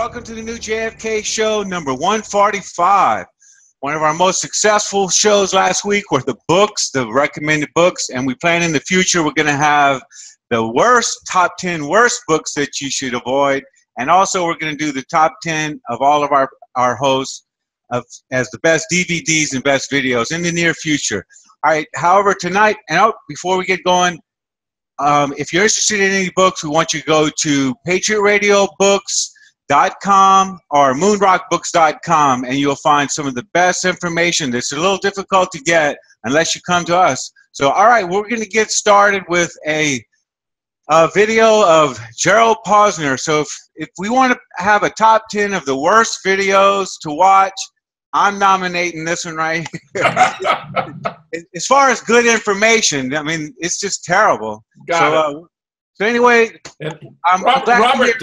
welcome to the new JFK show number 145. One of our most successful shows last week were the books, the recommended books, and we plan in the future we're going to have the top 10 worst books that you should avoid, and also we're going to do the top 10 of all of our hosts as the best DVDs and best videos in the near future. All right, however, tonight, and before we get going, if you're interested in any books, we want you to go to patriotradiobooks.com or moonrockbooks.com, and you'll find some of the best information that's a little difficult to get unless you come to us. So, all right, we're going to get started with a video of Gerald Posner. So if we want to have a top 10 of the worst videos to watch, I'm nominating this one right here. As far as good information, I mean, it's just terrible. So anyway, Robert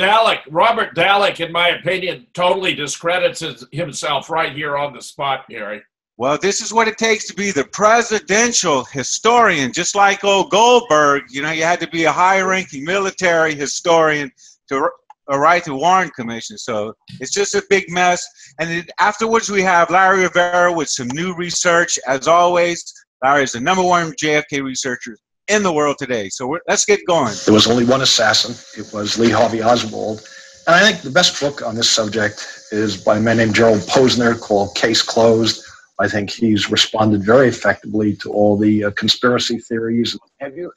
Dallek, in my opinion, totally discredits himself right here on the spot, Gary. Well, this is what it takes to be the presidential historian, just like old Goldberg. You know, you had to be a high-ranking military historian to write the Warren Commission. So it's just a big mess. And then afterwards, we have Larry Rivera with some new research. As always, Larry is the #1 JFK researcher in the world today. So let's get going. There was only one assassin. It was Lee Harvey Oswald. And I think the best book on this subject is by a man named Gerald Posner called Case Closed. I think he's responded very effectively to all the conspiracy theories. Have you?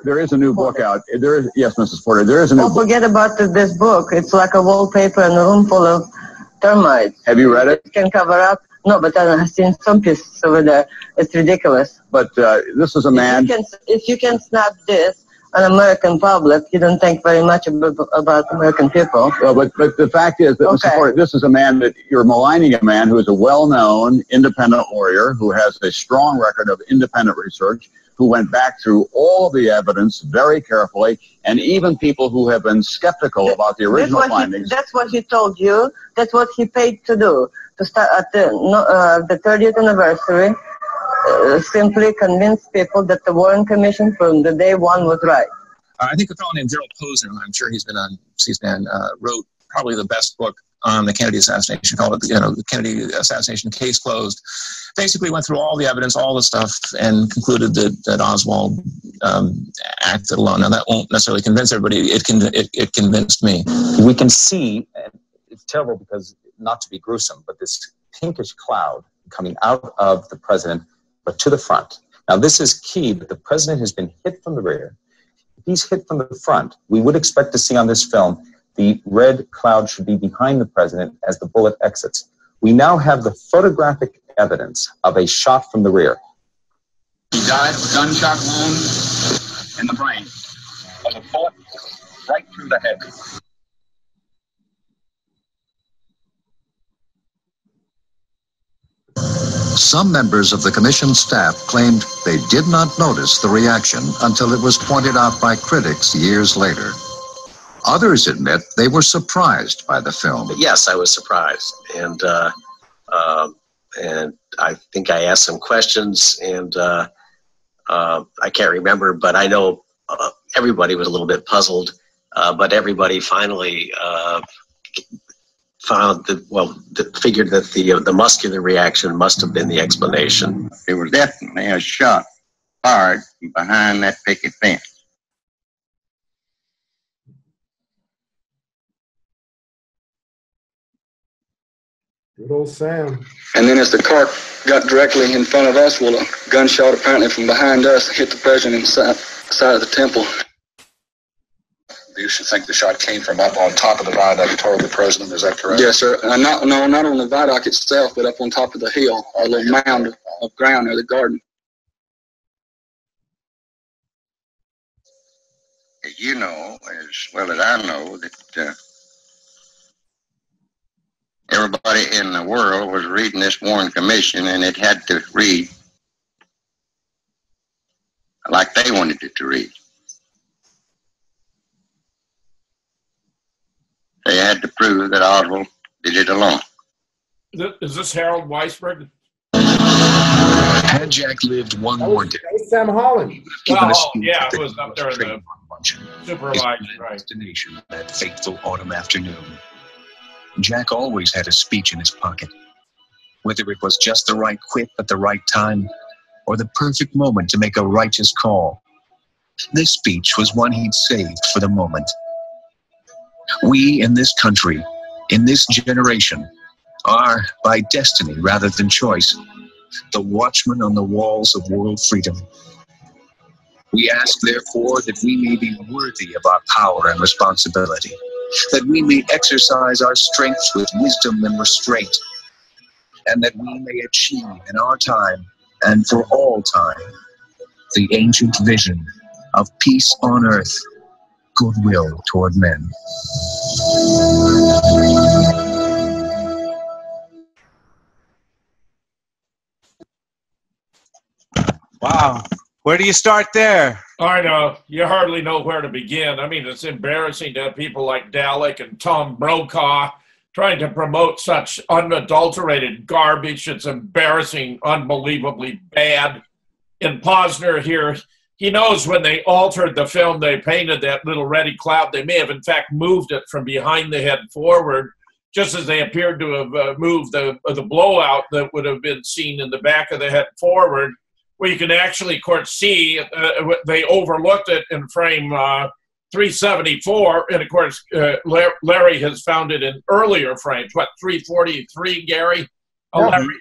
There is a new book out. There is, yes, Mrs. Porter. There is a new. Oh, forget about this book. It's like a wallpaper in a room full of termites. Have you read it? It can cover up. No, but I've seen some pieces over there. It's ridiculous. But this is a man. If you can snap this on American public, you don't think very much about American people. Well, but the fact is that, Mrs. Porter, this is a man that you're maligning, a man who is a well-known independent lawyer who has a strong record of independent research, who went back through all of the evidence very carefully, and even people who have been skeptical about the original findings. That's what he told you. That's what he paid to do, to start at the 30th anniversary, simply convince people that the Warren Commission from the day one was right. I think a fellow named Gerald Posner, I'm sure he's been on C-SPAN, wrote probably the best book on the Kennedy assassination, called it, the Kennedy assassination Case Closed. Basically went through all the evidence, all the stuff, and concluded that Oswald acted alone. Now, that won't necessarily convince everybody. It convinced me. We can see, and it's terrible because, not to be gruesome, but this pinkish cloud coming out of the president, but to the front. Now, this is key, but the president has been hit from the rear. If he's hit from the front, we would expect to see on this film the red cloud should be behind the president as the bullet exits. We now have the photographic evidence of a shot from the rear. He died of a gunshot wound in the brain. Of a bullet right through the head. Some members of the commission staff claimed they did not notice the reaction until it was pointed out by critics years later. Others admit they were surprised by the film. Yes, I was surprised, and I think I asked some questions, and I can't remember, but I know everybody was a little bit puzzled, but everybody finally figured that the muscular reaction must have been the explanation. It was definitely a shot fired from behind that picket fence. Good old Sam. And then as the car got directly in front of us, well, a gunshot apparently from behind us hit the president side of the temple. You should think the shot came from up on top of the viaduct toward the president. Is that correct? Yes, sir. Not on the viaduct itself, but up on top of the hill, a little mound of ground near the garden. You know, as well as I know, that everybody in the world was reading this Warren Commission, and it had to read like they wanted it to read. They had to prove that Oswald did it alone. Is this Harold Weisberg? Had Jack lived one more day, Sam Holland. Oh, yeah, it was up there in the supervisor, right? Destination that fateful autumn afternoon. Jack always had a speech in his pocket, whether it was just the right quip at the right time or the perfect moment to make a righteous call. This speech was one he'd saved for the moment. We in this country, in this generation, are, by destiny rather than choice, the watchmen on the walls of world freedom. We ask, therefore, that we may be worthy of our power and responsibility, that we may exercise our strength with wisdom and restraint, and that we may achieve in our time and for all time the ancient vision of peace on earth, goodwill toward men. Wow. Where do you start there? I know. You hardly know where to begin. I mean, it's embarrassing to have people like Dalek and Tom Brokaw trying to promote such unadulterated garbage. It's embarrassing, unbelievably bad. And Posner here, he knows when they altered the film, they painted that little reddy cloud. They may have, in fact, moved it from behind the head forward, just as they appeared to have moved the blowout that would have been seen in the back of the head forward, where you can actually, of course, see they overlooked it in frame 374. And, of course, Larry has found it in earlier frames. What, 343, Gary? Yeah. Larry?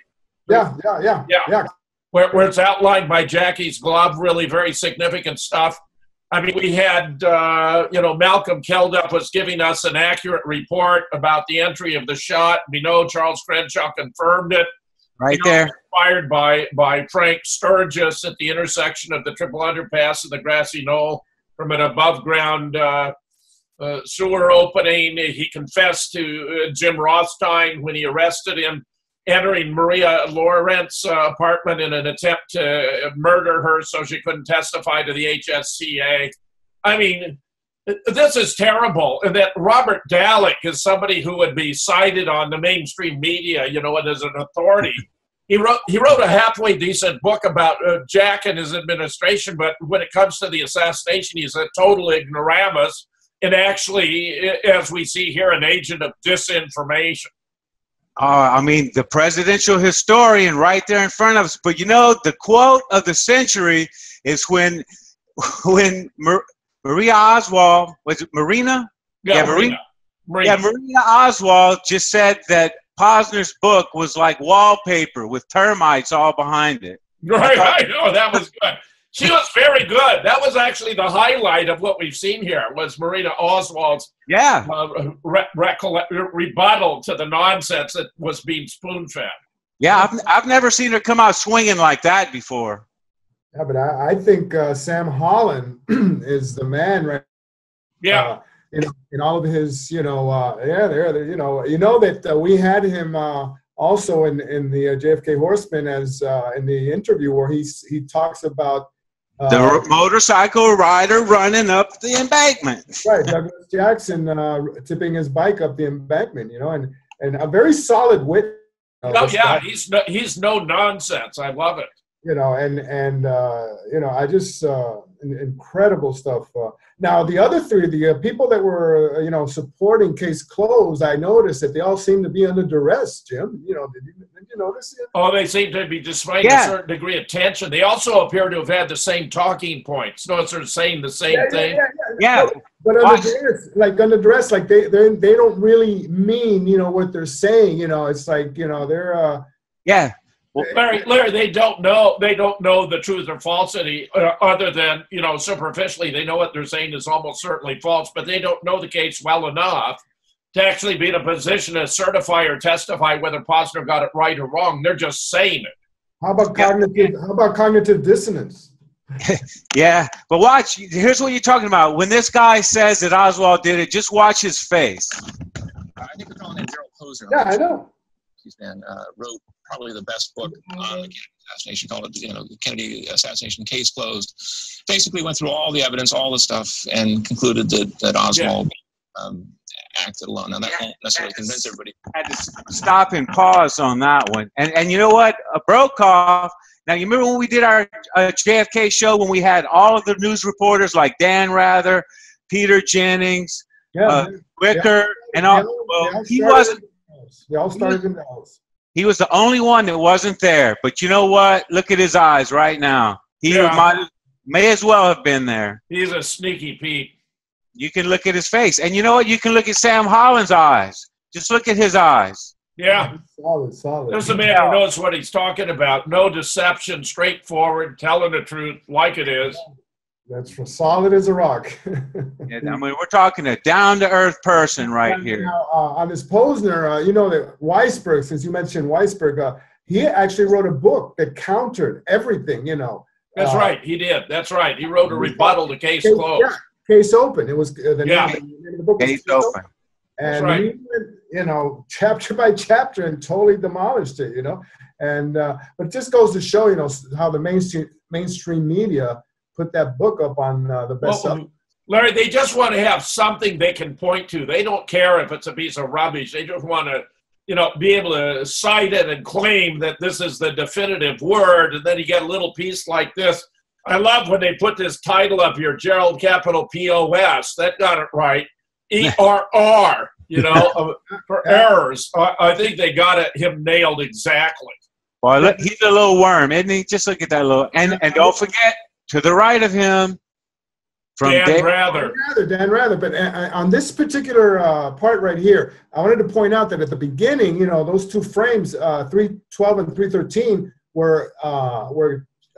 Yeah. Where it's outlined by Jackie's glove, really very significant stuff. I mean, we had, Malcolm Keldup was giving us an accurate report about the entry of the shot. We know Charles Crenshaw confirmed it. Right there. Fired by Frank Sturgis at the intersection of the Triple Underpass and the Grassy Knoll from an above-ground sewer opening. He confessed to Jim Rothstein when he arrested him, entering Maria Lorenz's apartment in an attempt to murder her so she couldn't testify to the HSCA. I mean, this is terrible. And that Robert Dalek is somebody who would be cited on the mainstream media, and as an authority. He wrote a halfway decent book about Jack and his administration, but when it comes to the assassination, he's a total ignoramus and actually, as we see here, an agent of disinformation. The presidential historian right there in front of us. But the quote of the century is when Maria Oswald, was it Marina? Yeah, Marina. Yeah, Marina Oswald just said that Posner's book was like wallpaper with termites all behind it. Right, I know, that was good. She was very good. That was actually the highlight of what we've seen here, was Marina Oswald's rebuttal to the nonsense that was being spoon-fed. Yeah, I've never seen her come out swinging like that before. Yeah, but I think Sam Holland is the man, right? Yeah. In all of his, that we had him also in the JFK Horseman as in the interview where he talks about the motorcycle rider running up the embankment. Right, Douglas Jackson tipping his bike up the embankment, and a very solid witness. He's no nonsense. I love it. I just incredible stuff. Now the other three, the people that were supporting Case Closed, I noticed that they all seem to be under duress. Jim, did you notice it? Oh, they seem to be displaying a certain degree of tension. They also appear to have had the same talking points. Notice they're saying the same thing. Yeah. But under duress, they don't really mean what they're saying. It's like they're Well, Larry, they don't know the truth or falsity, other than superficially they know what they're saying is almost certainly false, but they don't know the case well enough to actually be in a position to certify or testify whether Posner got it right or wrong. They're just saying it. How about cognitive dissonance? Yeah, but watch. Here's what you're talking about. When this guy says that Oswald did it, just watch his face. I think we're calling him Gerald Posner. Yeah, I know. Wrote probably the best book on the Kennedy assassination, called it, the Kennedy assassination case closed. Basically went through all the evidence, all the stuff, and concluded that Oswald acted alone. Now that won't necessarily convince everybody. Had to stop and pause on that one. And you know what? Brokaw. Now you remember when we did our JFK show when we had all of the news reporters like Dan Rather, Peter Jennings, Wicker, and all. Well, he wasn't. They all started in Dallas. He was the only one that wasn't there. But you know what? Look at his eyes right now. He may as well have been there. He's a sneaky Pete. You can look at his face. And you know what? You can look at Sam Holland's eyes. Just look at his eyes. Yeah. Solid. There's a man who knows what he's talking about. No deception, straightforward, telling the truth like it is. That's for solid as a rock. Yeah, I mean, we're talking a down-to-earth person right here. Now, on this Posner, you know that Weisberg, since you mentioned Weisberg, he actually wrote a book that countered everything, you know. That's right. He did. That's right. He wrote a rebuttal to Case Closed. Yeah, Case Open. It was the name of the book. Case Open. And That's right. he went, you know, chapter by chapter and totally demolished it, you know. And but it just goes to show, you know, how the mainstream media put that book up on the bestseller. Well, Larry, they just want to have something they can point to. They don't care if it's a piece of rubbish. They just want to, you know, be able to cite it and claim that this is the definitive word. And then you get a little piece like this. I love when they put this title up here, Gerald capital P-O-S. That got it right. E-R-R, you know, for errors. I think they got him nailed exactly. Well, look, he's a little worm, isn't he? Just look at that little. And don't forget, to the right of him, from Dan Rather. Dan Rather. But on this particular part right here, I wanted to point out that at the beginning, you know, those two frames, 312 and 313, were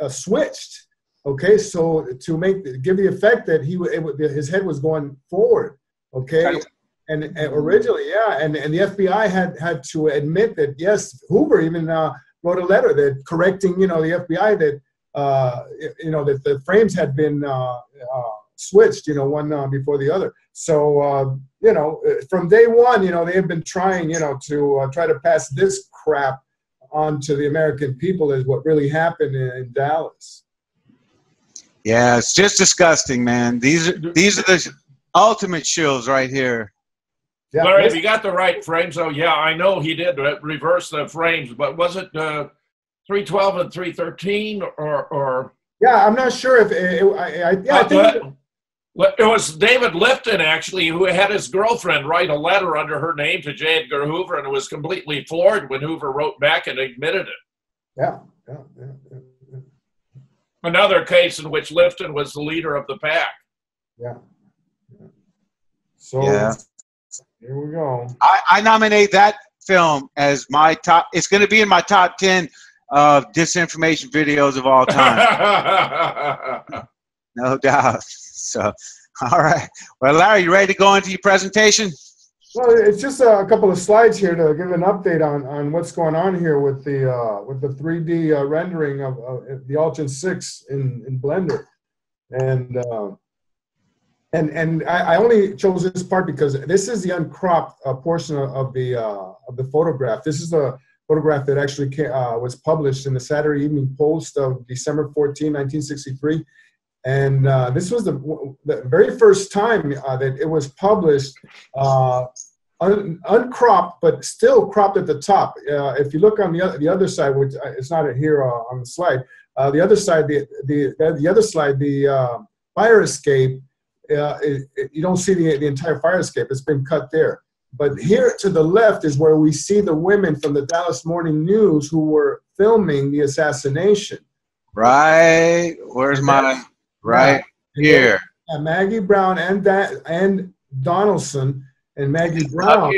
switched. Okay, so to give the effect that his head was going forward. Okay, and originally, and the FBI had to admit that yes, Hoover even wrote a letter that correcting, you know, the FBI that. You know, that the frames had been switched, you know, one before the other. So, you know, from day one, you know, they have been trying, you know, to try to pass this crap on to the American people is what really happened in Dallas. Yeah, it's just disgusting, man. These are the ultimate shills right here. Yeah, Larry, if you got the right frames, oh, yeah, I know he did reverse the frames, but was it 312 and 313 or yeah, I'm not sure if I think it was David Lifton actually who had his girlfriend write a letter under her name to J. Edgar Hoover, and it was completely floored when Hoover wrote back and admitted it. Yeah. Another case in which Lifton was the leader of the pack. Yeah. So here we go. I nominate that film as my top. It's going to be in my top 10 of disinformation videos of all time. No doubt. So, all right. Well, Larry, you ready to go into your presentation? Well, it's just a couple of slides here to give an update on what's going on here with the 3D rendering of the Ultra 6 in Blender, and I only chose this part because this is the uncropped portion of the photograph. This is the photograph that actually was published in the Saturday Evening Post of December 14, 1963. And this was the very first time that it was published uncropped, but still cropped at the top. If you look on the other side, which it's not here on the slide, the other side, the other slide, the fire escape, you don't see the entire fire escape. It's been cut there. But here to the left is where we see the women from the Dallas Morning News who were filming the assassination. Right. Where's my right here? Maggie Brown and Donaldson and Maggie Brown.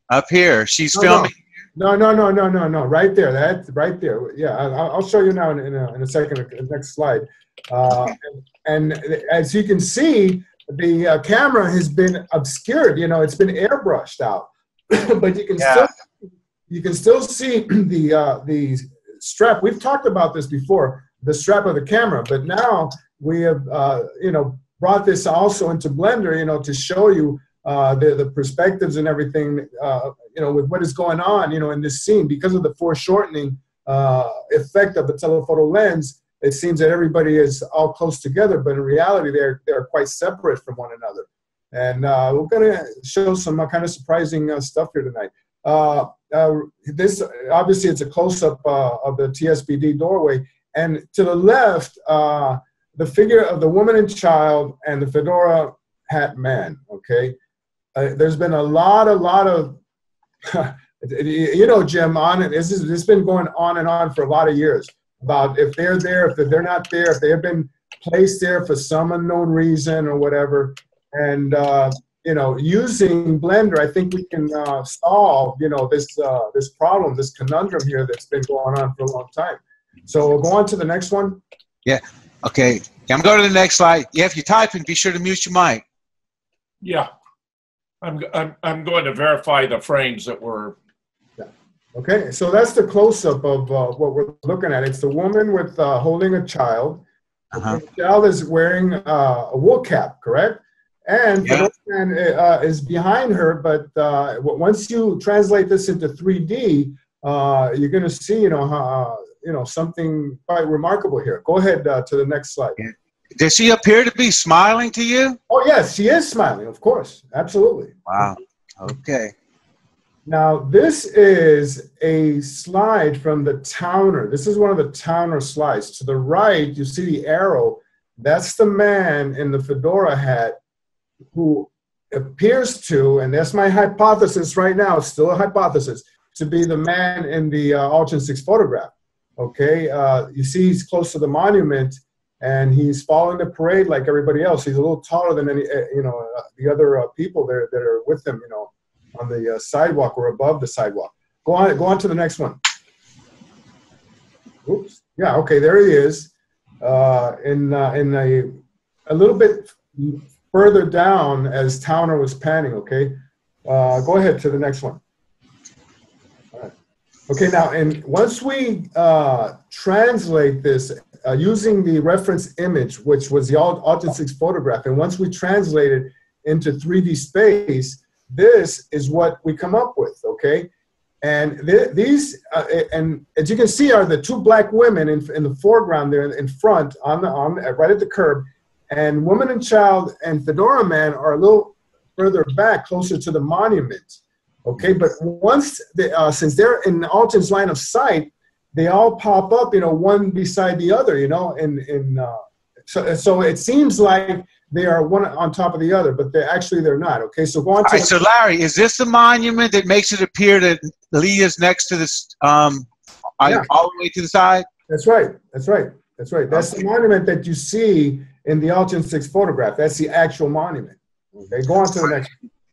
Up here. She's filming. No. Right there. That's right there. Yeah, I'll show you now in a second. Next slide. And as you can see, the camera has been obscured. You know, it's been airbrushed out, but you can still see the strap. We've talked about this before, the strap of the camera, but now we have brought this also into Blender, to show you the perspectives and everything, with what is going on, in this scene because of the foreshortening effect of the telephoto lens. It seems that everybody is all close together, but in reality, they're quite separate from one another. And we're going to show some kind of surprising stuff here tonight. This obviously it's a close-up of the TSBD doorway, and to the left, the figure of the woman and child and the fedora hat man. Okay, there's been a lot of, you know, Jim, this has been going on and on for a lot of years about if they're there, if they're not there, if they have been placed there for some unknown reason or whatever. And, you know, using Blender, I think we can solve, you know, this problem, this conundrum here that's been going on for a long time. So we'll go on to the next one. Yeah. Okay. Yeah, I'm going to the next slide. Yeah, if you're typing, be sure to mute your mic. Yeah. I'm going to verify the frames that were. Yeah. Okay. So that's the close-up of what we're looking at. It's the woman with holding a child. The child is wearing a wool cap, correct? And the man is behind her, but once you translate this into 3D, you're going to see, you know, something quite remarkable here. Go ahead to the next slide. Does she appear to be smiling to you? Oh, yes, she is smiling, of course. Absolutely. Wow. Okay. Now, this is a slide from the Towner. This is one of the Towner slides. To the right, you see the arrow. That's the man in the fedora hat who appears to, and that's my hypothesis right now, still a hypothesis, to be the man in the Altgen 6 photograph. Okay, you see he's close to the monument, and he's following the parade like everybody else. He's a little taller than any, you know, the other people there that are with him, you know, on the sidewalk or above the sidewalk. Go on to the next one. Oops. Yeah. Okay. There he is. In a little bit further down as Towner was panning. Okay. Go ahead to the next one. All right. Okay. Now, and once we translate this using the reference image, which was the Altgen 6 photograph, and once we translate it into 3D space, this is what we come up with, okay? And these, and as you can see, are the two black women in the foreground there in front, right at the curb, and woman and child and fedora man are a little further back, closer to the monument, okay? But once, since they're in Alton's line of sight, they all pop up, you know, one beside the other, you know, so it seems like they are one on top of the other, but they're not. Okay, so go on to. All right, so Larry, is this the monument that makes it appear that Lee is next to this, all the way to the side? That's right. That's right. That's right. That's the monument that you see in the Altgen 6 photograph. That's the actual monument. Okay, go on to the next.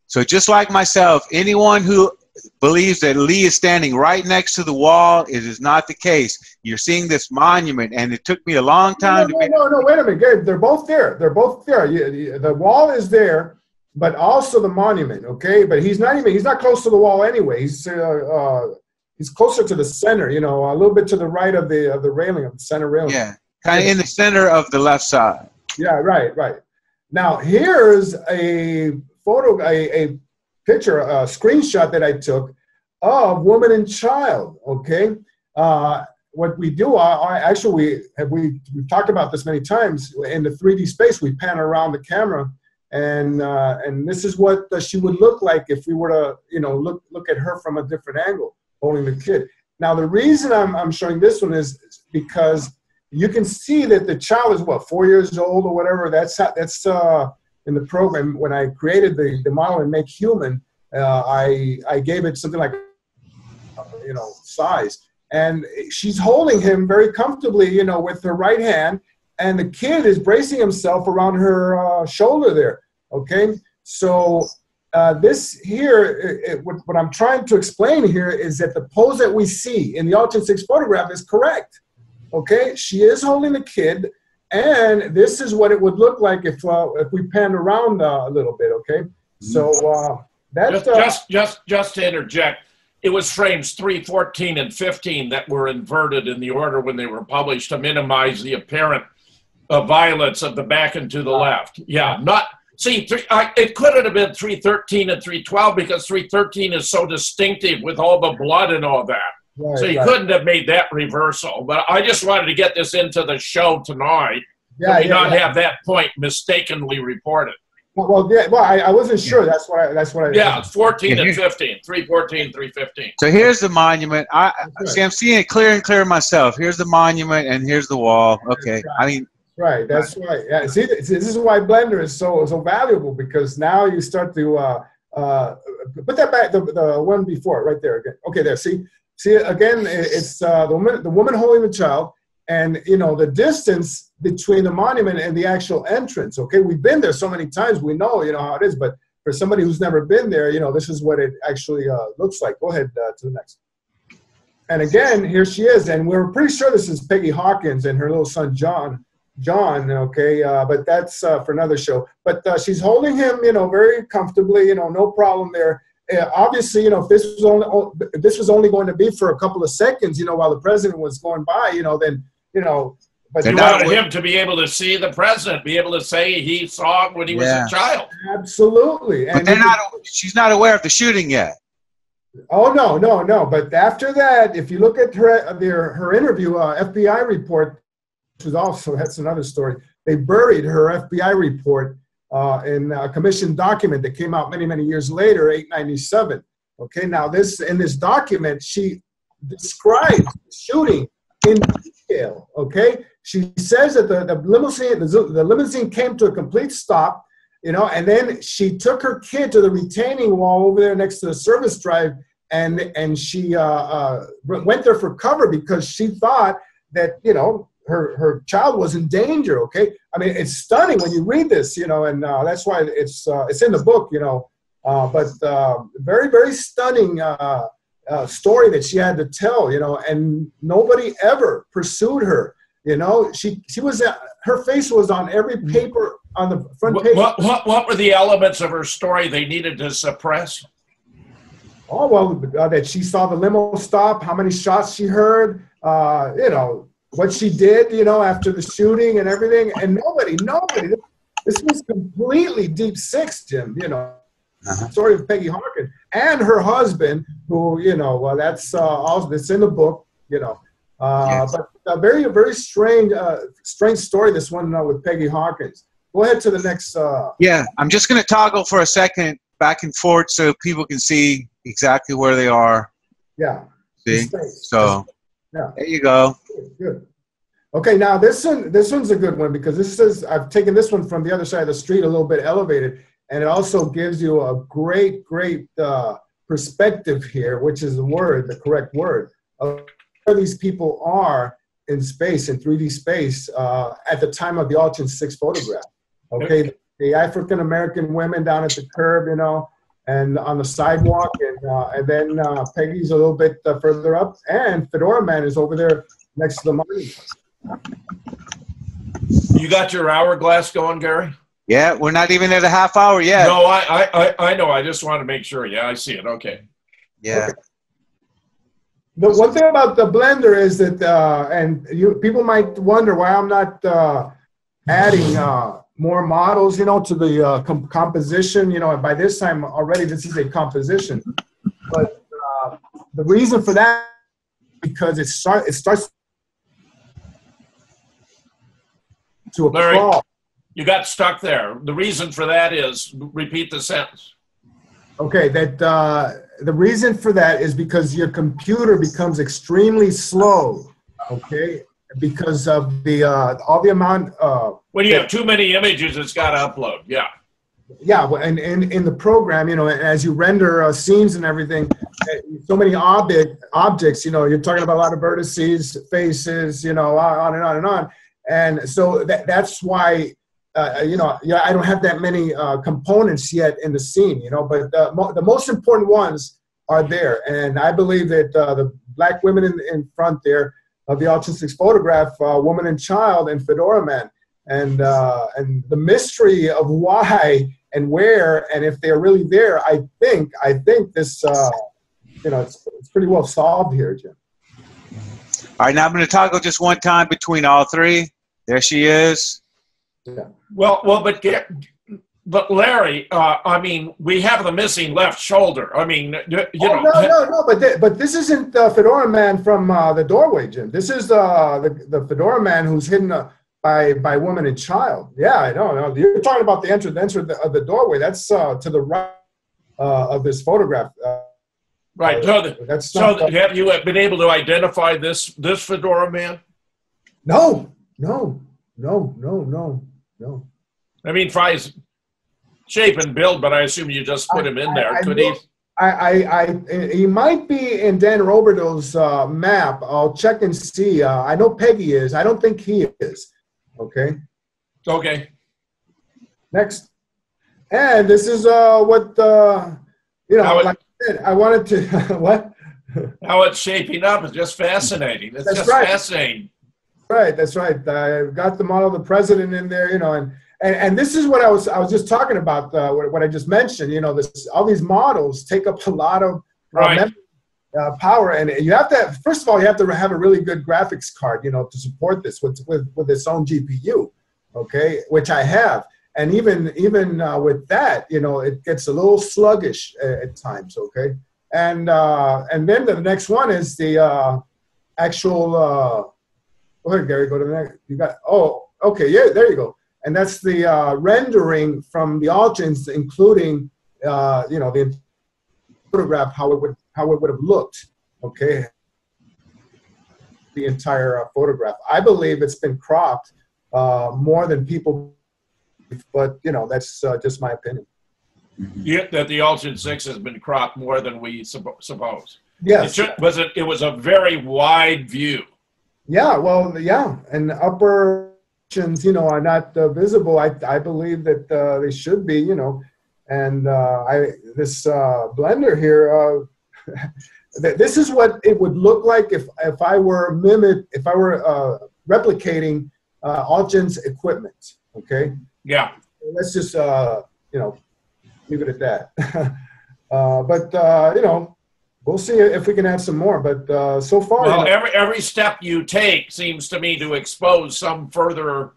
So just like myself, anyone who believes that Lee is standing right next to the wall, it is not the case. You're seeing this monument, and it took me a long time to... No, wait a minute, Gabe. They're both there. They're both there. The wall is there, but also the monument, okay? But he's not close to the wall anyway. He's closer to the center, you know, a little bit to the right of the railing, of the center railing. Yeah, kind of in the center of the left side. Yeah, right. Now, here's a photo, a picture, a screenshot that I took of woman and child, okay? What we do, we've talked about this many times, in the 3D space, we pan around the camera, and this is what she would look like if we were to, you know, look at her from a different angle, holding the kid. Now, the reason I'm showing this one is because you can see that the child is, what, 4 years old or whatever. That's in the program, when I created the model in Make Human, I gave it something like, you know, size. And she's holding him very comfortably, you know, with her right hand, and the kid is bracing himself around her shoulder there, okay? So this here, what I'm trying to explain here is that the pose that we see in the Altgen 6 photograph is correct, okay? She is holding the kid, and this is what it would look like if we panned around a little bit, okay? So that's... Just to interject, it was frames 3, 14, and 15 that were inverted in the order when they were published to minimize the apparent violence of the back and to the left. Yeah, not... See, it couldn't have been 313 and 312 because 313 is so distinctive with all the blood and all that. Right, so you couldn't have made that reversal. But I just wanted to get this into the show tonight. Not have that point mistakenly reported. Well, I wasn't sure. That's what I. Yeah, 14 and 15, 314, 315. So here's the monument. See, I'm seeing it clear and clear myself. Here's the monument, and here's the wall. Okay, I mean. Right, that's right. Yeah, see, this is why Blender is so valuable, because now you start to put that back, the one before, right there again. Okay, there. See again, it's the woman holding the child, and you know the distance between the monument and the actual entrance. Okay, we've been there so many times, we know how it is. But for somebody who's never been there, this is what it actually looks like. Go ahead to the next. And again, here she is, and we're pretty sure this is Peggy Hawkins and her little son John. Okay, but that's for another show. But she's holding him, very comfortably, no problem there. Obviously, if this was only going to be for a couple of seconds, while the president was going by, then, but you wanted him to be able to see the president, be able to say he saw it when he was a child. Absolutely. But she's not aware of the shooting yet. Oh, no. But after that, if you look at her interview, FBI report, which is also, that's another story. They buried her FBI report in a commissioned document that came out many, many years later, 897. Okay, now in this document, she describes the shooting in detail. Okay, she says that the limousine came to a complete stop, and then she took her kid to the retaining wall over there next to the service drive, and she went there for cover because she thought that her child was in danger. Okay, I mean, it's stunning when you read this, and that's why it's in the book, but very, very stunning story that she had to tell, and nobody ever pursued her. She was her face was on every paper on the front page. What were the elements of her story they needed to suppress? Oh, well, that she saw the limo stop, how many shots she heard, what she did, after the shooting and everything. And nobody, this was completely deep six, Jim, story of Peggy Harkin and her husband, who, that's all that's in the book, yes. But a very, very strange story, this one with Peggy Hawkins. Go ahead to the next. Yeah, I'm just going to toggle for a second back and forth so people can see exactly where they are. Yeah. See? So, yeah. There you go. Good. Okay, now this one's a good one because I've taken this one from the other side of the street, a little bit elevated, and it also gives you a great perspective here, which is the correct word, of where these people are in space, in 3D space, at the time of the Altgen 6 photograph. Okay, the African American women down at the curb, and on the sidewalk, and then Peggy's a little bit further up, and Fedora Man is over there next to the monument. You got your hourglass going, Gary? Yeah, we're not even at a half hour yet. No, I know. I just want to make sure. Yeah, I see it. Okay. Yeah. Okay. The one thing about the blender is that, people might wonder why I'm not adding more models, to the composition. And by this time already, this is a composition. But the reason for that is because it starts to a Larry, crawl. You got stuck there. The reason for that is, repeat the sentence. Okay, that the reason for that is because your computer becomes extremely slow. Okay, because of all the amount. When you have too many images, it's got to upload. Yeah. Yeah, and in the program, as you render scenes and everything, so many objects, you're talking about a lot of vertices, faces, on and on and on. And so that's why, I don't have that many components yet in the scene, but the most important ones are there. And I believe that the black women in front there of the Altgen 6 photograph, woman and child, and Fedora Man, and the mystery of why and where and if they're really there, I think this, it's pretty well solved here, Jim. All right, now I'm going to toggle just one time between all three. There she is. Yeah. Well, but Larry, I mean, we have the missing left shoulder. I mean, No, but this isn't the Fedora Man from the doorway, Jim. This is the Fedora Man who's hidden by woman and child. Yeah, I know. You're talking about the entrance of the doorway. That's to the right of this photograph. Right. So have you been able to identify this Fedora Man? No. I mean, shape and build, but I assume you just put him in there. Could he? He might be in Dan Roberto's map. I'll check and see. I know Peggy is. I don't think he is. Okay. Okay. Next. And this is what you know. Like I said, I wanted to what? How it's shaping up is just fascinating. It's That's just right. fascinating. Right. That's right. I got the model of the president in there. You know, and this is what I was just talking about. What I just mentioned. You know, all these models take up a lot of memory, power, and you have to. First of all, you have to have a really good graphics card. You know, to support this with its own GPU. Okay, which I have. And even with that, you know, it gets a little sluggish at times. Okay, and then the next one is the actual. Go ahead, Gary. Go to the next. You got. Oh, okay. Yeah, there you go. And that's the rendering from the Altgens, including you know, the photograph, how it would have looked. Okay, the entire photograph. I believe it's been cropped more than people. But you know, that's just my opinion. Yeah, that the Altgen 6 has been cropped more than we suppose. Yes, it was a very wide view. Yeah, well, yeah, and upper sections, you know, are not visible. I believe that they should be, you know, and this blender here. This is what it would look like if I were replicating Altgen's equipment. Okay. Yeah. Let's just, you know, leave it at that. But, you know, we'll see if we can add some more. But so far. Well, you know, every step you take seems to me to expose some further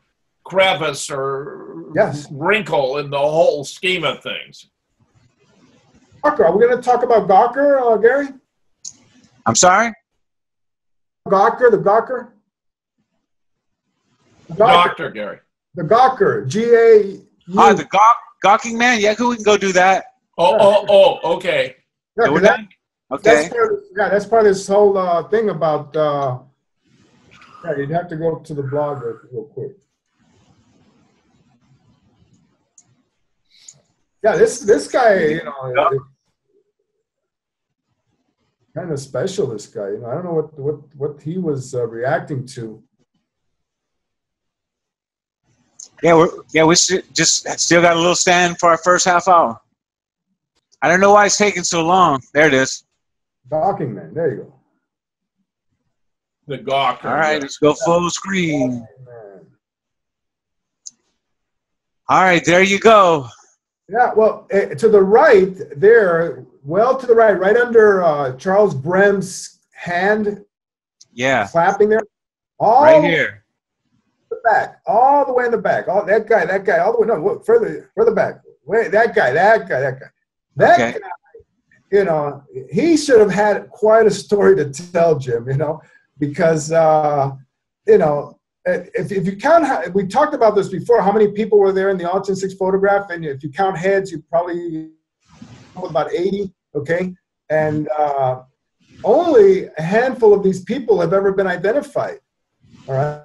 crevice or wrinkle in the whole scheme of things. Gawker, are we going to talk about Gawker, Gary? I'm sorry? Gawker, the Gawker? Doctor, Gary. The Gawker, G-A-U. The gawking man? Yeah, we can go do that. Okay. Yeah, okay. That's part of this whole thing about, yeah, you'd have to go to the blog real quick. Yeah, this guy, you know, kind of special, this guy. You know, I don't know what he was reacting to. Yeah, we just still got a little stand for our first half hour. I don't know why it's taking so long. There it is. Gawking man, there you go. The Gawker. All right, let's go full screen. All right, there you go. Yeah, well, to the right there, well to the right under Charles Brem's hand. Yeah. Clapping there. Right here. The back, all the way in the back. All that guy, all the way. No, further back. Wait, that guy. That guy. You know, he should have had quite a story to tell, Jim. You know, because you know, if you count, we talked about this before. How many people were there in the Altgen 6 photograph? And if you count heads, you probably about 80. Okay, and only a handful of these people have ever been identified. All right.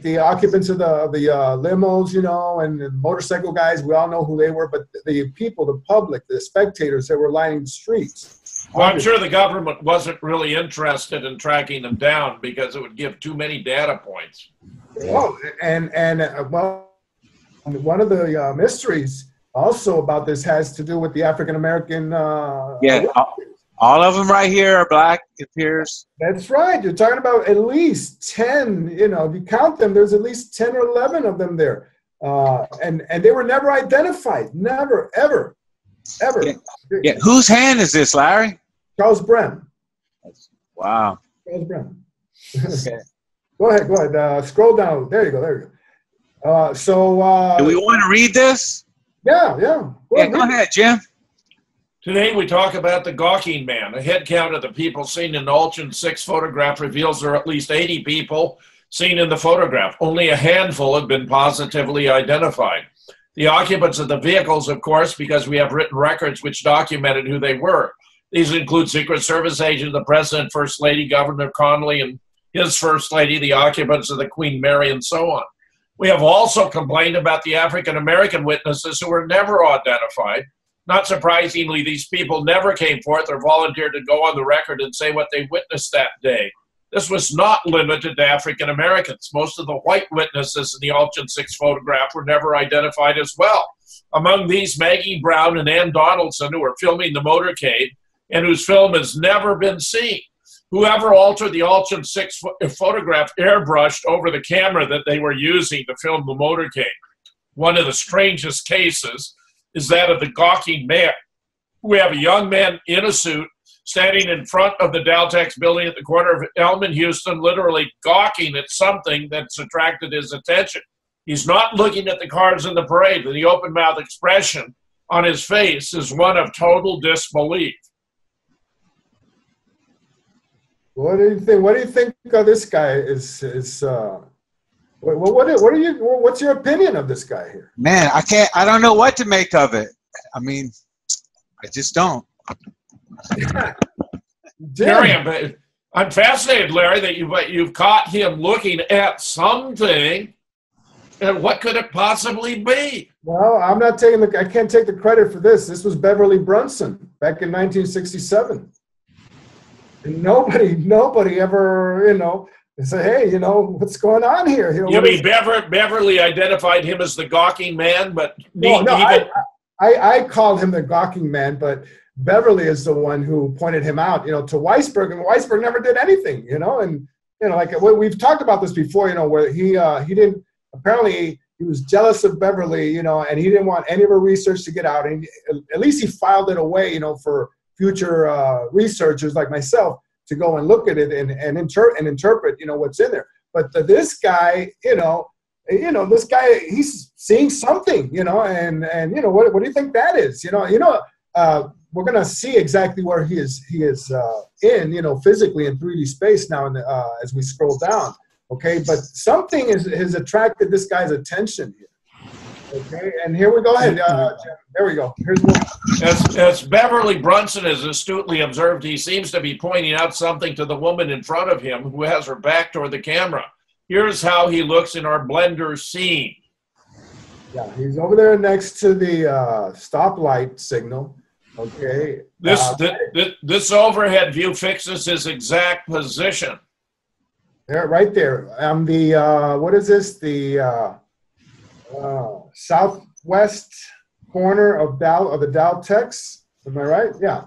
The occupants of the limos, you know, and the motorcycle guys, we all know who they were, but the people, the public, the spectators that were lining the streets. Well, I'm sure the government wasn't really interested in tracking them down because it would give too many data points. Oh, and well, one of the mysteries also about this has to do with the African American. Yeah. All of them right here are black, it appears. That's right. You're talking about at least 10, you know, if you count them, there's at least 10 or 11 of them there. And they were never identified. Never, ever. Yeah. Whose hand is this, Larry? Charles Brem. Wow. Charles Brem. Okay. Go ahead. Scroll down. There you go. So. Do we want to read this? Yeah. Go ahead, Jim. Today we talk about the gawking man. A head count of the people seen in the Altgen 6 photograph reveals there are at least 80 people seen in the photograph. Only a handful have been positively identified. The occupants of the vehicles, of course, because we have written records which documented who they were. These include Secret Service agent, the President, First Lady, Governor Connolly, and his First Lady, the occupants of the Queen Mary, and so on. We have also complained about the African-American witnesses who were never identified. Not surprisingly, these people never came forth or volunteered to go on the record and say what they witnessed that day. This was not limited to African Americans. Most of the white witnesses in the Alchin 6 photograph were never identified as well. Among these, Maggie Brown and Ann Donaldson, who were filming the motorcade and whose film has never been seen. Whoever altered the Alchin 6 photograph airbrushed over the camera that they were using to film the motorcade. One of the strangest cases is that of the gawking man. We have a young man in a suit standing in front of the Daltex building at the corner of Elm and Houston, literally gawking at something that's attracted his attention. He's not looking at the cars in the parade, but the open mouth expression on his face is one of total disbelief. What do you think? What do you think of this guy? What's your opinion of this guy here? Man, I don't know what to make of it. I mean, I just don't. Larry, I'm fascinated, Larry, that you've caught him looking at something. And what could it possibly be? Well, I can't take the credit for this. This was Beverly Brunson back in 1967. And nobody ever, said, hey, what's going on here? You mean Beverly identified him as the gawking man, but I called him the gawking man, but Beverly is the one who pointed him out, to Weisberg, and Weisberg never did anything, and like we've talked about this before, where he didn't, apparently he was jealous of Beverly, and he didn't want any of her research to get out, and at least he filed it away, for future researchers like myself to go and look at it and interpret, what's in there. But this guy, this guy, he's seeing something, and what do you think that is? We're gonna see exactly where he is in, physically in 3D space now, as we scroll down. Okay, but something has attracted this guy's attention here. Okay, and here we go. Ahead, Jim. There we go. Here's one. As Beverly Brunson has astutely observed, he seems to be pointing out something to the woman in front of him who has her back toward the camera. Here's how he looks in our blender scene. Yeah, he's over there next to the stoplight signal. Okay. This overhead view fixes his exact position. There, right there. On the what is this? The southwest corner of the Daltex. Am I right? Yeah.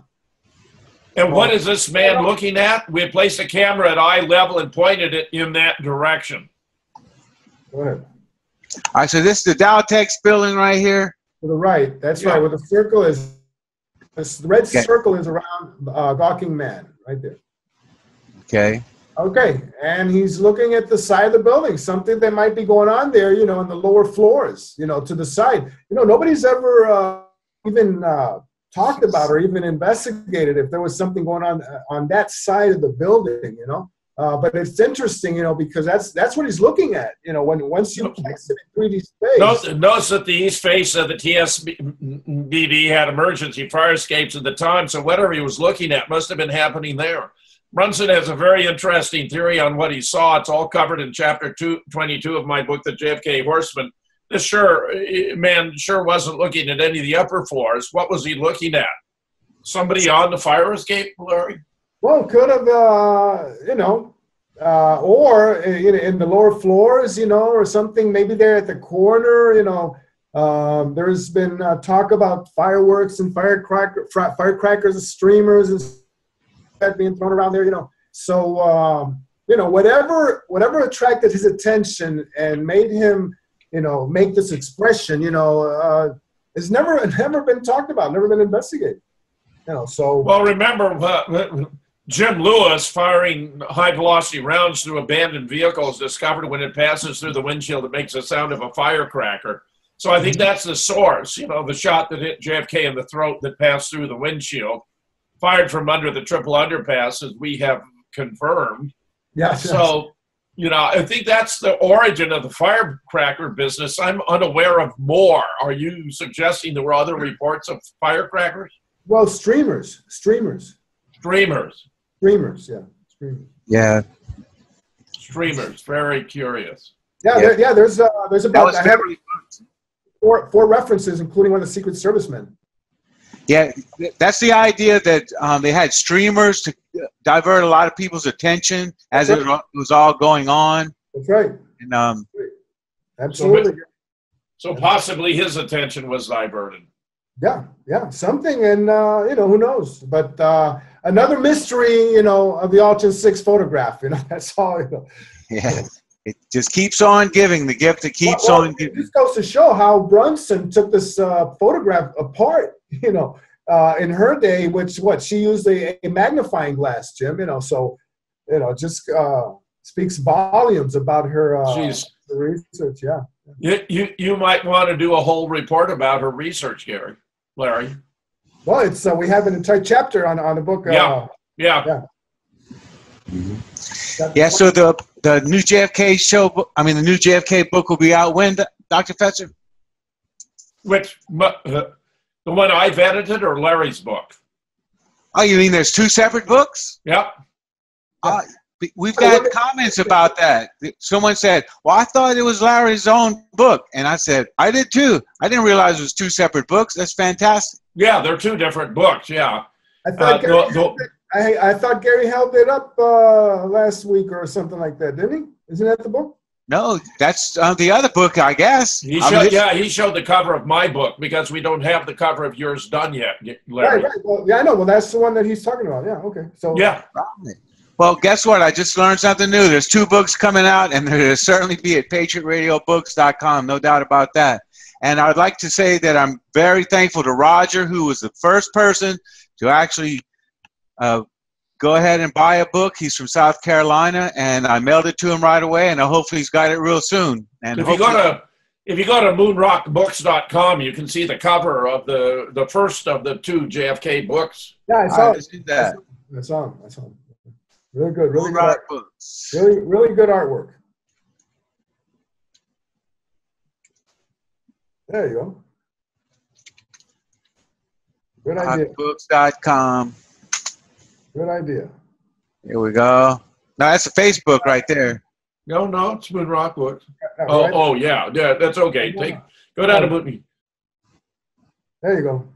And what is this man looking at? We had placed a camera at eye level and pointed it in that direction. Go ahead. All right, so this is the Daltex building right here? To the right. That's right. Where the circle is. This red circle is around Gawking Man, right there. Okay. Okay, and he's looking at the side of the building, something that might be going on there, in the lower floors, to the side. Nobody's ever even talked about or even investigated if there was something going on that side of the building, But it's interesting, because that's what he's looking at, once you exit in 3D space. Notice that the east face of the TSBD had emergency fire escapes at the time, so whatever he was looking at must have been happening there. Brunson has a very interesting theory on what he saw. It's all covered in chapter 22 of my book, The JFK Horseman. This man sure wasn't looking at any of the upper floors. What was he looking at? Somebody on the fire escape, Larry? Well, could have, or in the lower floors, or something. Maybe they're at the corner, There's been talk about fireworks and firecrackers and streamers and being thrown around there, So, whatever attracted his attention and made him, make this expression, has never been talked about, never been investigated. So. Well, remember, Jim Lewis firing high-velocity rounds through abandoned vehicles discovered when it passes through the windshield, it makes the sound of a firecracker. So I think that's the source, the shot that hit JFK in the throat that passed through the windshield. Fired from under the triple underpass, as we have confirmed. Yes. So, I think that's the origin of the firecracker business. I'm unaware of more. Are you suggesting there were other reports of firecrackers? Well, streamers, yeah. Streamers. Yeah. Streamers, very curious. Yeah, there's about Beverly four references, including one of the Secret Service men. Yeah, that's the idea that they had streamers to divert a lot of people's attention as it was all going on. That's right. And absolutely. So possibly his attention was diverted. Yeah, something, and who knows? But another mystery, of the Alton 6 photograph. That's all. Yeah, it just keeps on giving, the gift that keeps on giving. This goes to show how Brunson took this photograph apart. In her day, she used a magnifying glass, Jim. So just speaks volumes about her research. Yeah. You might want to do a whole report about her research, Larry. Well, it's we have an entire chapter on the book. Yeah. Mm-hmm. Yeah. So the new JFK show, the new JFK book will be out when, Dr. Fetzer? Which the one I've edited, or Larry's book? Oh, you mean there's two separate books? Yep. We've got comments about that. Someone said, well, I thought it was Larry's own book. And I said, I did too. I didn't realize it was two separate books. That's fantastic. Yeah, they're two different books, yeah. I thought Gary held it up last week or something like that, didn't he? Isn't that the book? No, that's the other book, I guess. He showed the cover of my book because we don't have the cover of yours done yet, Larry. Right. Well, yeah, I know. Well, that's the one that he's talking about. Yeah, okay. So yeah. Well, guess what? I just learned something new. There's two books coming out, and there'll certainly be at patriotradiobooks.com, no doubt about that. And I'd like to say that I'm very thankful to Roger, who was the first person to actually go ahead and buy a book. He's from South Carolina, and I mailed it to him right away, and hopefully he's got it real soon. And if you go to moonrockbooks.com, you can see the cover of the first of the two JFK books. Yeah, I saw that. I saw him. Really good. Really good art. Books. Really good artwork. There you go. Good idea. Books.com. Good idea. Here we go. No, that's a Facebook right there. No, it's Moon Rock Books. Oh, yeah, that's okay. Go down to Moon. There you go.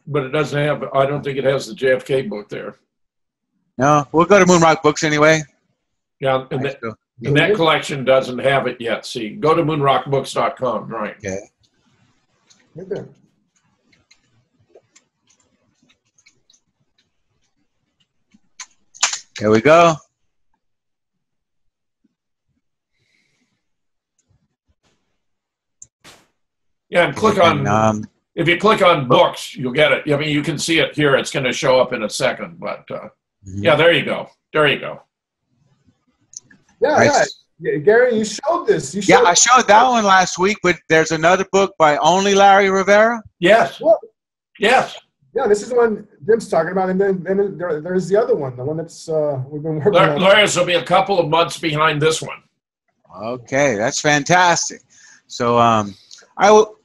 But it doesn't have, I don't think it has the JFK book there. No, we'll go to Moon Rock Books anyway. Yeah, and that collection doesn't have it yet. See, go to moonrockbooks.com, right? Okay. Right there. Here we go. Yeah, and click on, if you click on books, you'll get it. I mean, you can see it here. It's going to show up in a second, but yeah, there you go. There you go. Yeah, Gary, you showed this. I showed that one last week, but there's another book by only Larry Rivera. Yes. What? Yes. Yeah, this is the one Jim's talking about, and then there's the other one, the one that's we've been working on. Larry's will be a couple of months behind this one. Okay, that's fantastic. So,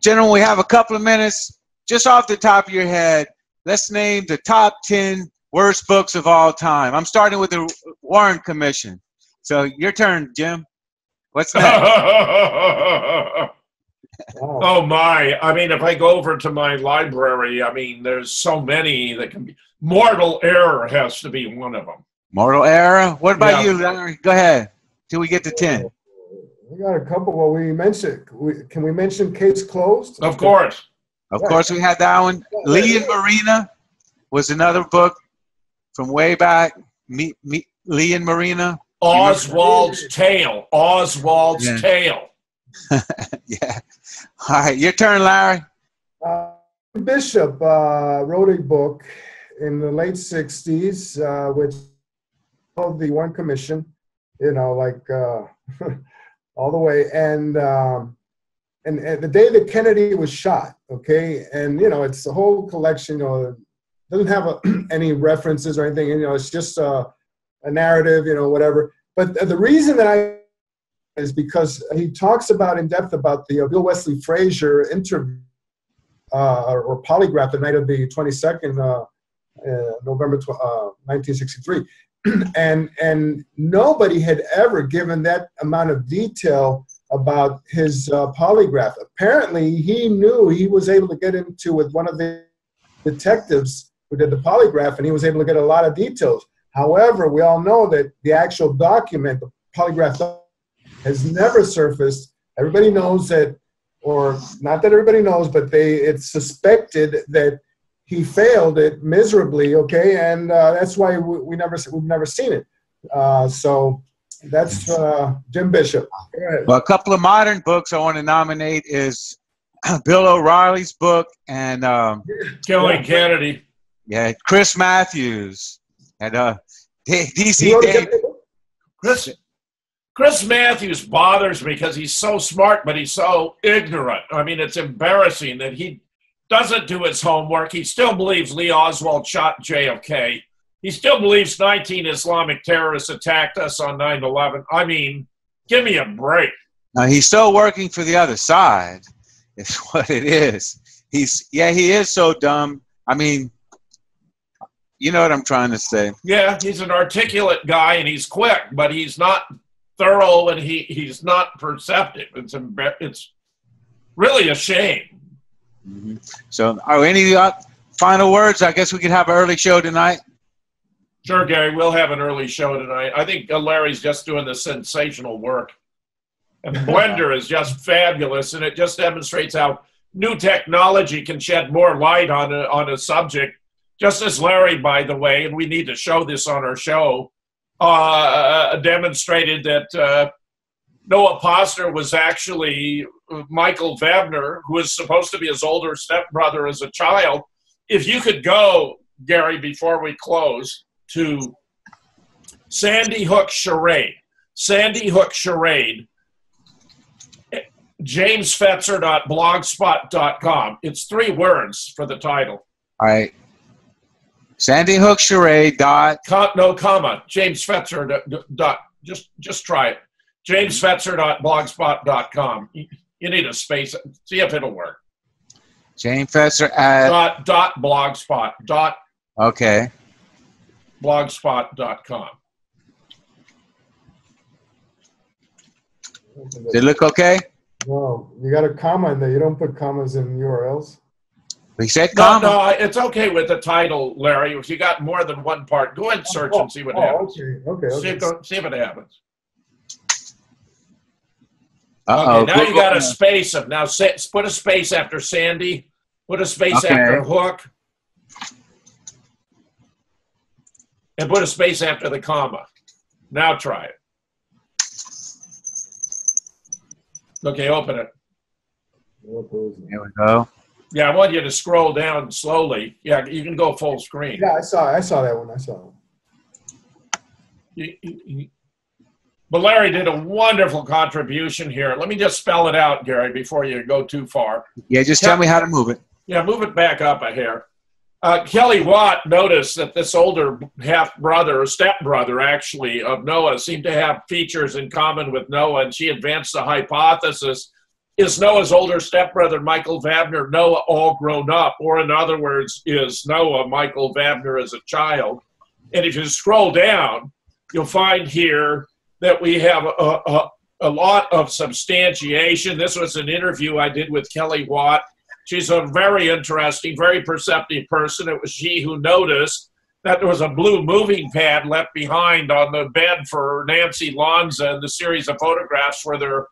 gentlemen, we have a couple of minutes. Just off the top of your head, let's name the top 10 worst books of all time. I'm starting with the Warren Commission. So your turn, Jim. What's next? Oh my! I mean, if I go over to my library, I mean, there's so many that can be. Mortal Error has to be one of them. Mortal Error. What about you, Larry? Go ahead. Till we get to 10. We got a couple. Well, we mentioned. Can we mention Case Closed? Of course. Of course, we had that one. Lee and Marina was another book from way back. Lee and Marina. Oswald's Tale. Oswald's Tale. Yeah. All right, your turn, Larry. Bishop wrote a book in the late 60s, which called the Warren Commission, all the way. And the day that Kennedy was shot, okay? And, it's a whole collection, it doesn't have any references or anything, it's just a narrative, whatever. But the reason that is because he talks about in depth about the Bill Wesley Frazier interview or polygraph the night of the 22nd, November 1963. and nobody had ever given that amount of detail about his polygraph. Apparently, he knew he was able to get into with one of the detectives who did the polygraph, and he was able to get a lot of details. However, we all know that the actual document, the polygraph, has never surfaced. Everybody knows that, or not that everybody knows, but it's suspected that he failed it miserably. Okay, and that's why we've never seen it. So that's Jim Bishop. Go ahead. Well, a couple of modern books I want to nominate is Bill O'Reilly's book and Killing Kennedy. Yeah, Chris Matthews and DC Davis. Chris Matthews bothers me because he's so smart, but he's so ignorant. I mean, it's embarrassing that he doesn't do his homework. He still believes Lee Oswald shot JFK. He still believes 19 Islamic terrorists attacked us on 9/11. I mean, give me a break. Now, he's still working for the other side, is what it is. He is so dumb. I mean, you know what I'm trying to say. Yeah, he's an articulate guy, and he's quick, but he's not thorough, and he's not perceptive. It's really a shame. Mm-hmm. So, are any final words? I guess we could have an early show tonight. Sure, Gary, we'll have an early show tonight. I think Larry's just doing the sensational work. And Blender is just fabulous, and it just demonstrates how new technology can shed more light on a subject. Just as Larry, by the way, and we need to show this on our show, demonstrated that Noah Posner was actually Michael Wagner, who was supposed to be his older stepbrother as a child. If you could go, Gary, before we close, to Sandy Hook Charade, jamesfetzer.blogspot.com. It's 3 words for the title. All right. Sandy Hook Charade dot. No comma. James Fetzer just try it. jamesfetzer.blogspot.com. You need a space. See if it'll work. James Fetzer at dot blogspot dot. Okay. Blogspot.com. Does it look okay? No, you got a comma in there. You don't put commas in URLs. He said comma. No, it's okay with the title, Larry. If you got more than one part, go ahead and search and see what happens. Okay. See if it happens. Uh-oh. Okay, now you got a space of put a space after Sandy, put a space after Hook, and put a space after the comma. Now try it. Okay, open it. There we go. Yeah, I want you to scroll down slowly. Yeah, you can go full screen. Yeah, I saw that one. I saw it. But Larry did a wonderful contribution here. Let me just spell it out, Gary, before you go too far. Yeah, just tell me how to move it. Yeah, move it back up a hair. Kelly Watt noticed that this older half-brother, or step-brother, actually, of Noah seemed to have features in common with Noah, and she advanced the hypothesis, is Noah's older stepbrother, Michael Wagner, Noah all grown up? Or in other words, is Noah Michael Wagner as a child? And if you scroll down, you'll find here that we have a lot of substantiation. This was an interview I did with Kelly Watt. She's a very interesting, very perceptive person. It was she who noticed that there was a blue moving pad left behind on the bed for Nancy Lanza and the series of photographs where they're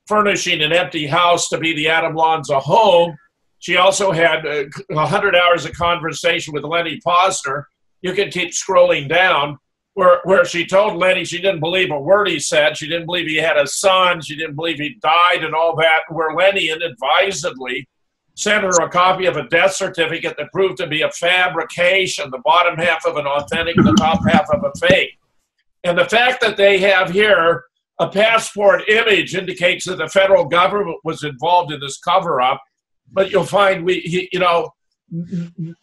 furnishing an empty house to be the Adam Lanza home. She also had 100 hours of conversation with Lenny Posner. You can keep scrolling down where she told Lenny she didn't believe a word he said. She didn't believe he had a son. She didn't believe he died and all that, where Lenny inadvisedly sent her a copy of a death certificate that proved to be a fabrication, the bottom half of an authentic, the top half of a fake. And the fact that they have here a passport image indicates that the federal government was involved in this cover-up. But you'll find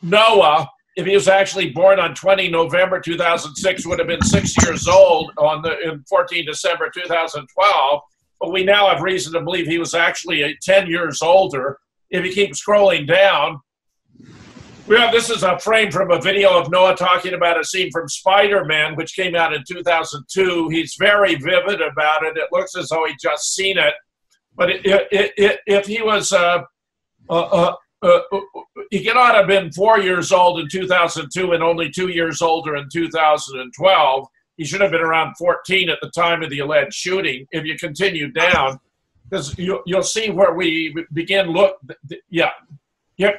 Noah, if he was actually born on 20 November 2006, would have been 6 years old in 14 December 2012. But we now have reason to believe he was actually 10 years older. If you keep scrolling down, Well, this is a frame from a video of Noah talking about a scene from Spider-Man, which came out in 2002. He's very vivid about it. It looks as though he'd just seen it. But if he was, he cannot have been 4 years old in 2002 and only 2 years older in 2012. He should have been around 14 at the time of the alleged shooting. If you continue down, because you'll see where we begin.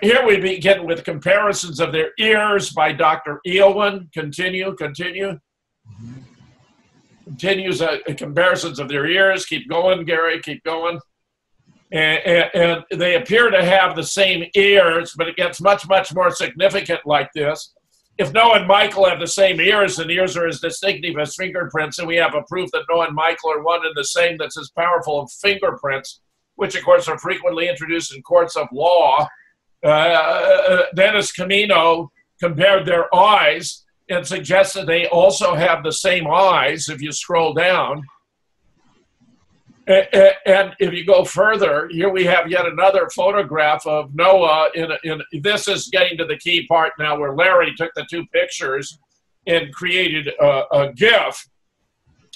Here we begin with comparisons of their ears by Dr. Eowyn. Continues comparisons of their ears. Keep going, Gary, keep going. And they appear to have the same ears, but it gets much, much more significant like this. If Noah and Michael have the same ears, and ears are as distinctive as fingerprints, and we have a proof that Noah and Michael are one and the same that's as powerful as fingerprints, which of course are frequently introduced in courts of law. Dennis Camino compared their eyes and suggested they also have the same eyes if you scroll down. And if you go further, here we have yet another photograph of Noah. This is getting to the key part now, where Larry took the two pictures and created a GIF,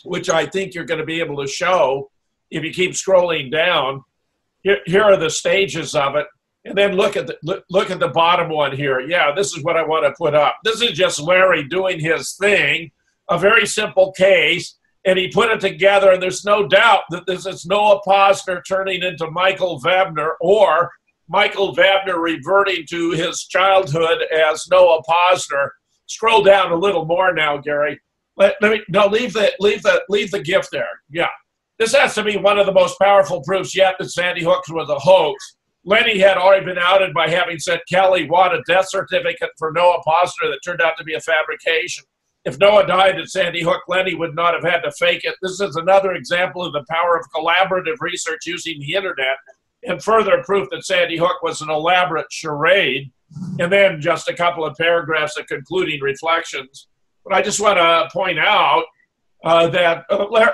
which I think you're going to be able to show if you keep scrolling down. Here are the stages of it. And then look at the bottom one here. Yeah, this is what I want to put up. This is just Larry doing his thing, a very simple case, and he put it together, and there's no doubt that this is Noah Posner turning into Michael Webner, or Michael Webner reverting to his childhood as Noah Posner. Scroll down a little more now, Gary. Leave the gift there. Yeah, this has to be one of the most powerful proofs yet that Sandy Hook was a hoax. Lenny had already been outed by having sent Kelly Watt a death certificate for Noah Posner that turned out to be a fabrication. If Noah died at Sandy Hook, Lenny would not have had to fake it. This is another example of the power of collaborative research using the internet, and further proof that Sandy Hook was an elaborate charade. And then just a couple of paragraphs of concluding reflections. But I just want to point out that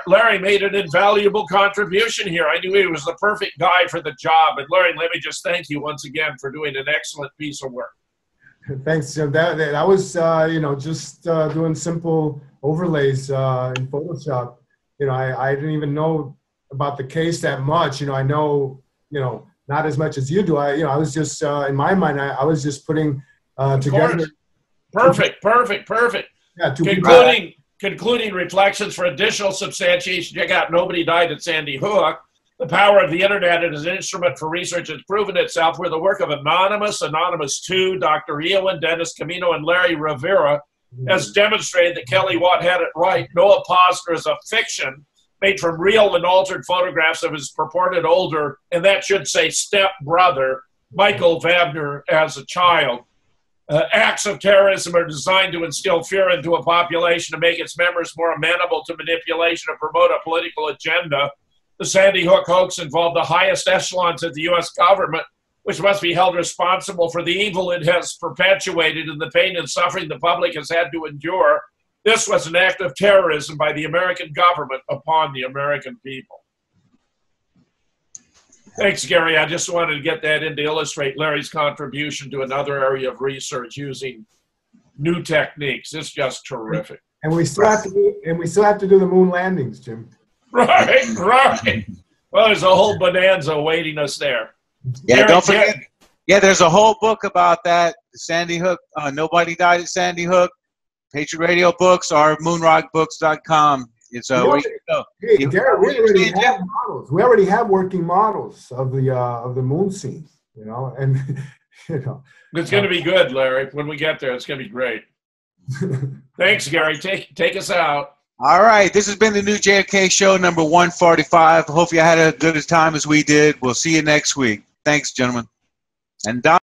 Larry made an invaluable contribution here. I knew he was the perfect guy for the job. And Larry, let me just thank you once again for doing an excellent piece of work. Thanks, Jim. That was, just doing simple overlays in Photoshop. I didn't even know about the case that much. I know, not as much as you do. I was just, in my mind, I was just putting together. Perfect. Yeah, Concluding reflections for additional substantiation. Check out Nobody Died at Sandy Hook. The power of the internet as an instrument for research has proven itself, where the work of Anonymous 2, Dr. Eowyn, Dennis Camino, and Larry Rivera has demonstrated that Kelly Watt had it right. Noah Posner is a fiction made from real and altered photographs of his purported older, and that should say step-brother, Michael Webner as a child. Acts of terrorism are designed to instill fear into a population to make its members more amenable to manipulation and promote a political agenda. The Sandy Hook hoax involved the highest echelons of the U.S. government, which must be held responsible for the evil it has perpetuated and the pain and suffering the public has had to endure. This was an act of terrorism by the American government upon the American people. Thanks, Gary. I just wanted to get that in to illustrate Larry's contribution to another area of research using new techniques. It's just terrific. And we still have to do the moon landings, Jim. Right. Well, there's a whole bonanza awaiting us there. Yeah, Gary, don't forget. Yeah, there's a whole book about that. Sandy Hook. Nobody Died at Sandy Hook. Patriot Radio Books or moonrockbooks.com. It's where you go. Hey, Gerald, we already have models. We already have working models of the moon scene. And it's going to be good, Larry. When we get there, it's going to be great. Thanks, Gary. Take us out. All right. This has been the new JFK show, number 145. Hope you had as good a time as we did. We'll see you next week. Thanks, gentlemen. And Don.